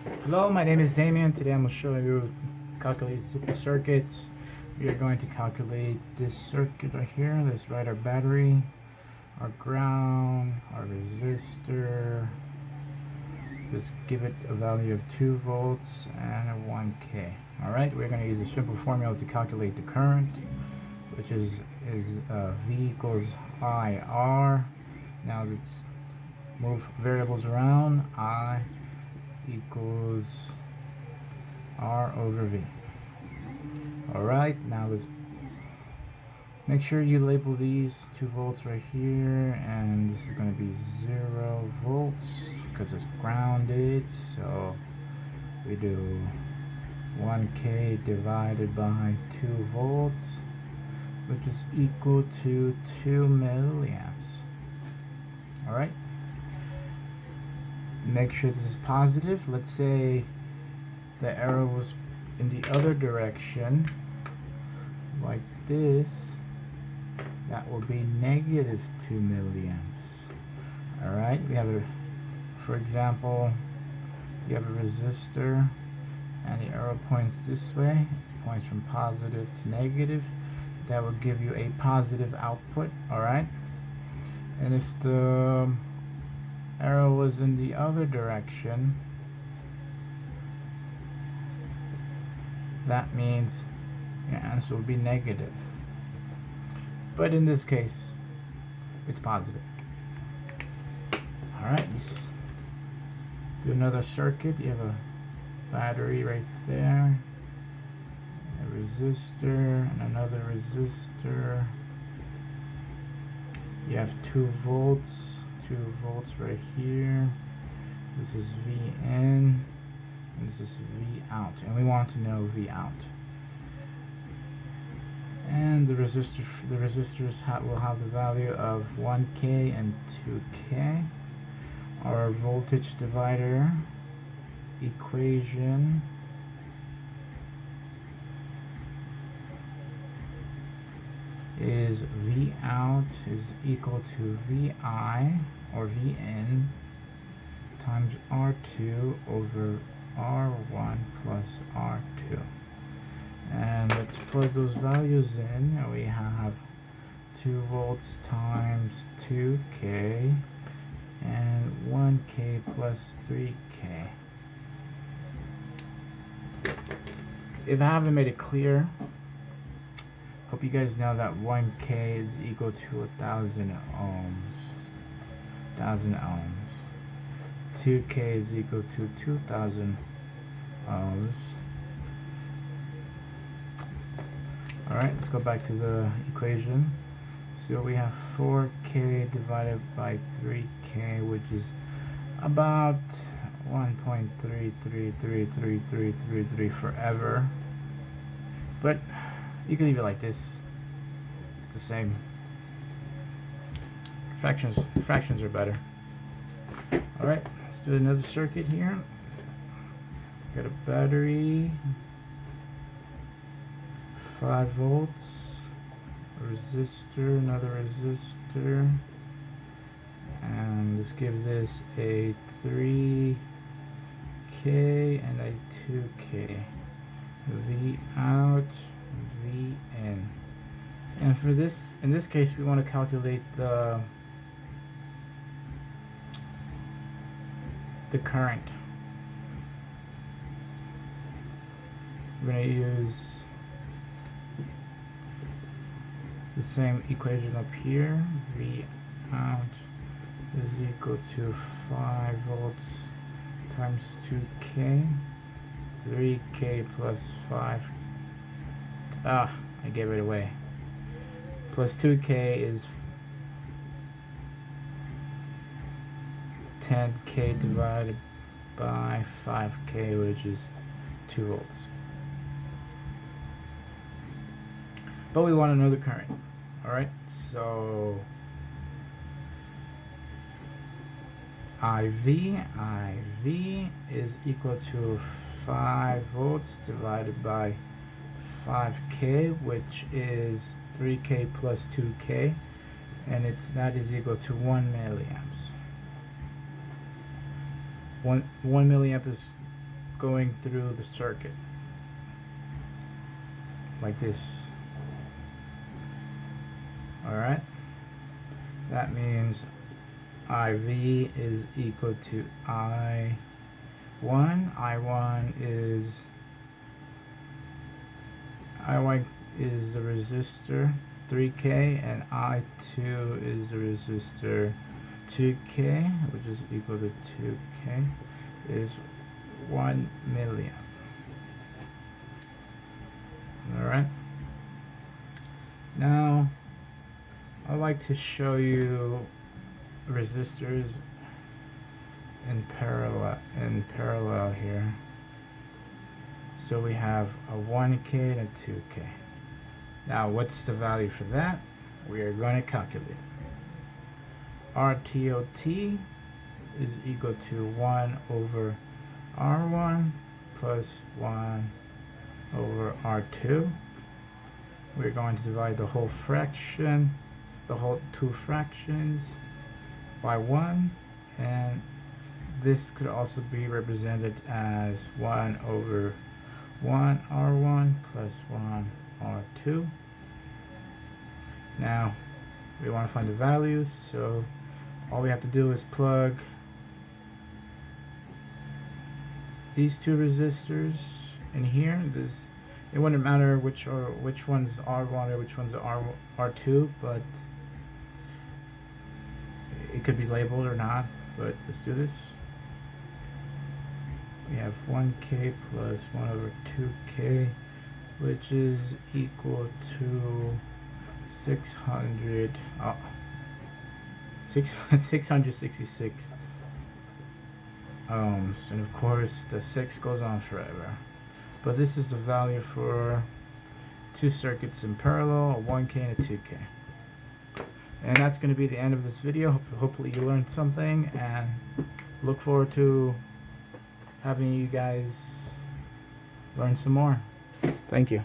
Hello, my name is Damien. Today I'm going to show you calculate simple circuits. We are going to calculate this circuit right here. Let's write our battery, our ground, our resistor. Let's give it a value of 2 volts and a 1K. Alright, we're going to use a simple formula to calculate the current, which is V equals IR. Now let's move variables around. I equals R over V. Alright, now let's make sure you label these 2 volts right here, and this is going to be 0 volts because it's grounded. So we do 1K divided by 2 volts, which is equal to 2 milliamps. Alright, make sure this is positive. Let's say the arrow was in the other direction, like this. That will be negative 2 milliamps. Alright, we have for example, you have a resistor and the arrow points this way. It points from positive to negative. That will give you a positive output. Alright, and if the arrow was in the other direction, that means your answer will be negative. But in this case, it's positive. Alright, let's do another circuit. You have a battery right there, a resistor, and another resistor. You have 2 volts. 2 volts right here. This is V in, and this is V out, and we want to know V out. And the resistors will have the value of 1K and 2K. Our voltage divider equation is V out is equal to VI or VN times R2 over R1 plus R2. And let's plug those values in, and we have 2 volts times 2K and 1K plus 3K. If I haven't made it clear, hope you guys know that 1K is equal to 1,000 ohms. 1,000 ohms. 2K is equal to 2,000 ohms. Alright, let's go back to the equation. So we have 4K divided by 3K, which is about 1.33333333 forever. But you can leave it like this. It's the same. Fractions are better. Alright, let's do another circuit here. Got a battery, 5 volts, a resistor, another resistor, and let's give this a 3K and a 2K. V out, V in. And for this, in this case, we want to calculate the current. We're going to use the same equation up here. V out is equal to 5 volts times 2K, 3K plus 5. I gave it away. Plus 2K is 10K divided by 5K, which is 2 volts. But we want to know the current. Alright, so IV is equal to 5 volts divided by 5K, which is 3K plus 2K, and that is equal to 1 milliamps. One milliamp is going through the circuit like this. Alright, that means IV is equal to I1. I1 is the resistor 3K, and I2 is the resistor 2K, which is equal to 2K is 1 milliamp. Alright, now I'd like to show you resistors in parallel here. So we have a 1K and a 2K. Now what's the value for that? We are going to calculate. RTOT is equal to 1 over R1 plus 1 over R2. We're going to divide the whole fraction, the whole two fractions, by 1, and this could also be represented as 1 over 1 R1 plus 1 R2. Now we want to find the values, so all we have to do is plug these two resistors in here. It wouldn't matter which one's R1 or which one's R2, but it could be labeled or not, but let's do this. We have 1K plus 1 over 2K, which is equal to 666 ohms, and of course the 6 goes on forever. But this is the value for two circuits in parallel, a 1K and a 2K. And that's going to be the end of this video. Hopefully you learned something, and look forward to having you guys learn some more. Thank you.